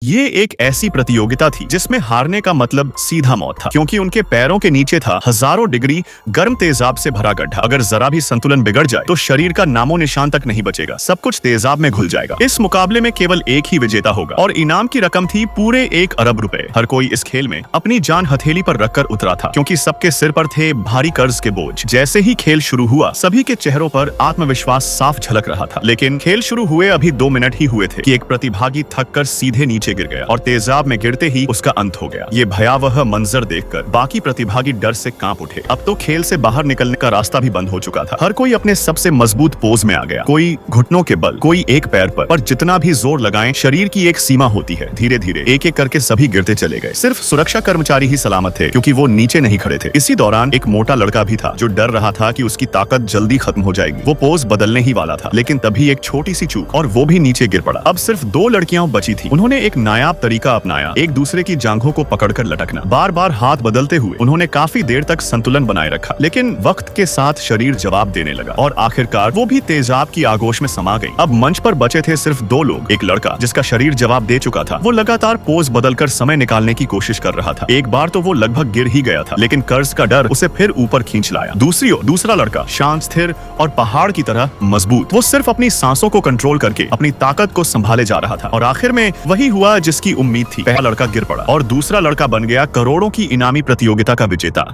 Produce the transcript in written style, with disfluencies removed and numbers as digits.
ये एक ऐसी प्रतियोगिता थी जिसमें हारने का मतलब सीधा मौत था, क्योंकि उनके पैरों के नीचे था हजारों डिग्री गर्म तेजाब से भरा गड्ढा। अगर जरा भी संतुलन बिगड़ जाए तो शरीर का नामो निशान तक नहीं बचेगा, सब कुछ तेजाब में घुल जाएगा। इस मुकाबले में केवल एक ही विजेता होगा और इनाम की रकम थी पूरे 1 अरब रुपए। हर कोई इस खेल में अपनी जान हथेली पर रखकर उतरा था, क्योंकि सबके सिर पर थे भारी कर्ज के बोझ। जैसे ही खेल शुरू हुआ, सभी के चेहरों पर आत्मविश्वास साफ झलक रहा था। लेकिन खेल शुरू हुए अभी 2 मिनट ही हुए थे कि एक प्रतिभागी थककर सीधे नीचे गिर गया और तेजाब में गिरते ही उसका अंत हो गया। ये भयावह मंजर देखकर बाकी प्रतिभागी डर से कांप उठे। अब तो खेल से बाहर निकलने का रास्ता भी बंद हो चुका था। हर कोई अपने सबसे मजबूत पोज में आ गया, कोई घुटनों के बल, कोई एक पैर पर जितना भी जोर लगाएं, शरीर की एक सीमा होती है। धीरे धीरे एक एक करके सभी गिरते चले गए। सिर्फ सुरक्षा कर्मचारी ही सलामत थे, क्योंकि वो नीचे नहीं खड़े थे। इसी दौरान एक मोटा लड़का भी था जो डर रहा था कि उसकी ताकत जल्दी खत्म हो जाएगी। वो पोज बदलने ही वाला था, लेकिन तभी एक छोटी सी चूक और वो भी नीचे गिर पड़ा। अब सिर्फ 2 लड़कियां बची थी। उन्होंने एक नायाब तरीका अपनाया, एक दूसरे की जांघों को पकड़कर लटकना। बार बार हाथ बदलते हुए उन्होंने काफी देर तक संतुलन बनाए रखा, लेकिन वक्त के साथ शरीर जवाब देने लगा और आखिरकार वो भी तेजाब की आगोश में समा गई। अब मंच पर बचे थे सिर्फ 2 लोग। एक लड़का जिसका शरीर जवाब दे चुका था, वो लगातार पोज बदलकर समय निकालने की कोशिश कर रहा था। एक बार तो वो लगभग गिर ही गया था, लेकिन कर्ज का डर उसे फिर ऊपर खींच लाया। दूसरी ओर दूसरा लड़का शांत, स्थिर और पहाड़ की तरह मजबूत। वो सिर्फ अपनी सांसों को कंट्रोल करके अपनी ताकत को संभाले जा रहा था। और आखिर में वही हुआ जिसकी उम्मीद थी। पहला लड़का गिर पड़ा और दूसरा लड़का बन गया करोड़ों की इनामी प्रतियोगिता का विजेता।